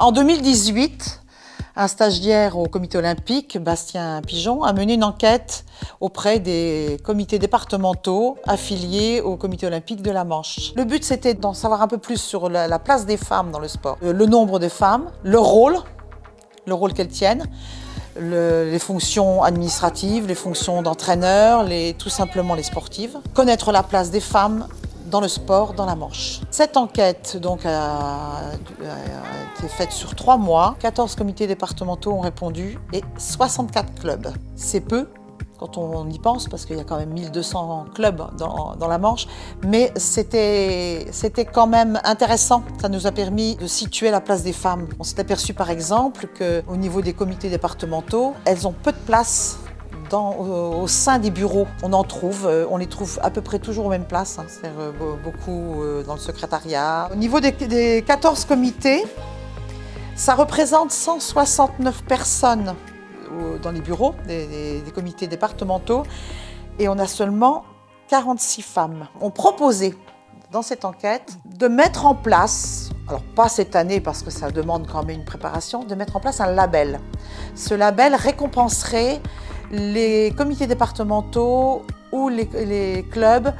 En 2018, un stagiaire au comité olympique, Bastien Pigeon, a mené une enquête auprès des comités départementaux affiliés au comité olympique de la Manche. Le but, c'était d'en savoir un peu plus sur la place des femmes dans le sport, le nombre de femmes, le rôle qu'elles tiennent, les fonctions administratives, les fonctions d'entraîneur, tout simplement les sportives. Connaître la place des femmes dans le sport, dans la Manche. Cette enquête donc, a été faite sur 3 mois. 14 comités départementaux ont répondu et 64 clubs. C'est peu quand on y pense, parce qu'il y a quand même 1200 clubs dans la Manche, mais c'était quand même intéressant. Ça nous a permis de situer la place des femmes. On s'est aperçu par exemple qu'au niveau des comités départementaux, elles ont peu de place au sein des bureaux. On les trouve à peu près toujours aux mêmes places, hein, c'est-à-dire beaucoup dans le secrétariat. Au niveau des 14 comités, ça représente 169 personnes dans les bureaux des comités départementaux et on a seulement 46 femmes. On proposait dans cette enquête de mettre en place, alors pas cette année parce que ça demande quand même une préparation, de mettre en place un label. Ce label récompenserait les comités départementaux ou les clubs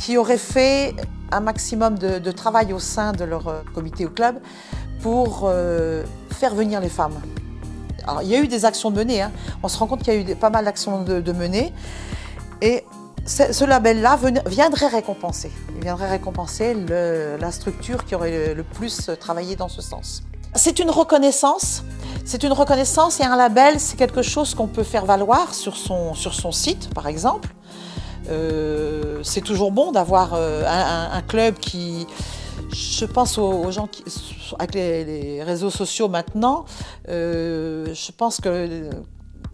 qui auraient fait un maximum de travail au sein de leur comité ou club pour faire venir les femmes. Alors, il y a eu des actions de menées, hein. On se rend compte qu'il y a eu pas mal d'actions de menées et ce label-là viendrait récompenser. Il viendrait récompenser la structure qui aurait le plus travaillé dans ce sens. C'est une reconnaissance. C'est une reconnaissance et un label, c'est quelque chose qu'on peut faire valoir sur son site, par exemple. C'est toujours bon d'avoir un club qui... Je pense aux gens avec les réseaux sociaux maintenant, je pense que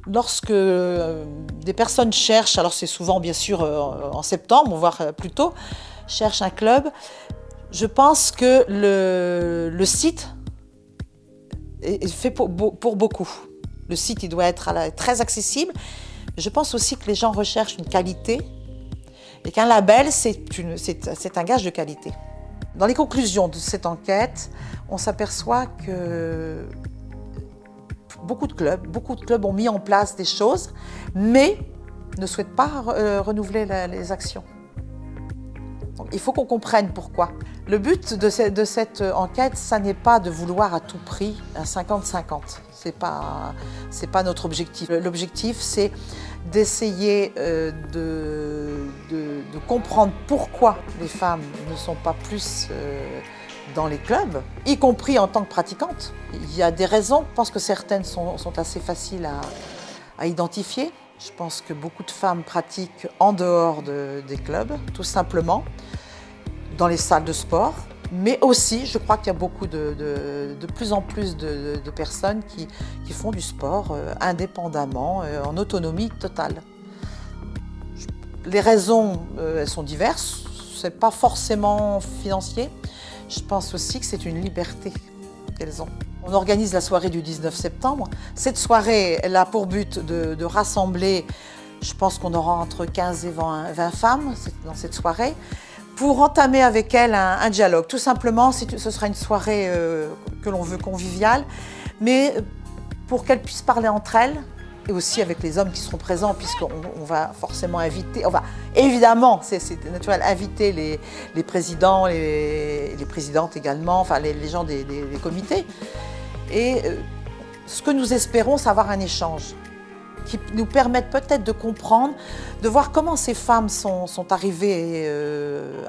lorsque des personnes cherchent, alors c'est souvent bien sûr en septembre, voire plus tôt, cherchent un club, je pense que le site est fait pour beaucoup. Le site, il doit être très accessible. Je pense aussi que les gens recherchent une qualité et qu'un label, c'est un gage de qualité. Dans les conclusions de cette enquête, on s'aperçoit que beaucoup de clubs ont mis en place des choses, mais ne souhaitent pas renouveler les actions. Donc, il faut qu'on comprenne pourquoi. Le but de cette enquête, ça n'est pas de vouloir à tout prix un 50-50. C'est pas notre objectif. L'objectif, c'est d'essayer de comprendre pourquoi les femmes ne sont pas plus dans les clubs, y compris en tant que pratiquantes. Il y a des raisons. Je pense que certaines sont assez faciles à identifier. Je pense que beaucoup de femmes pratiquent en dehors des clubs, tout simplement, dans les salles de sport. Mais aussi, je crois qu'il y a beaucoup de plus en plus de personnes qui font du sport indépendamment, en autonomie totale. Les raisons, elles sont diverses. Ce n'est pas forcément financier. Je pense aussi que c'est une liberté qu'elles ont. On organise la soirée du 19 septembre. Cette soirée, elle a pour but de rassembler, je pense qu'on aura entre 15 et 20 femmes dans cette soirée, pour entamer avec elles un dialogue. Tout simplement, ce sera une soirée que l'on veut conviviale, mais pour qu'elles puissent parler entre elles, et aussi avec les hommes qui seront présents, puisqu'on va forcément inviter, on va évidemment, c'est naturel, inviter les présidents, les présidentes également, enfin les gens des comités. Et ce que nous espérons, c'est avoir un échange qui nous permette peut-être de comprendre, de voir comment ces femmes sont arrivées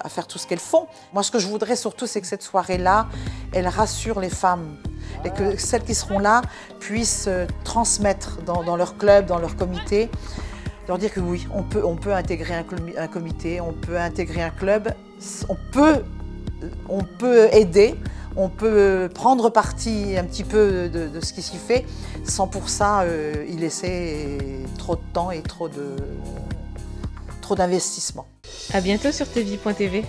à faire tout ce qu'elles font. Moi, ce que je voudrais surtout, c'est que cette soirée-là, elle rassure les femmes et que celles qui seront là puissent transmettre dans leur club, dans leur comité, leur dire que oui, on peut intégrer un comité, on peut intégrer un club, on peut aider, on peut prendre parti un petit peu de ce qui s'y fait, sans pour ça y laisser trop de temps et trop d'investissement. À bientôt sur tvie.tv.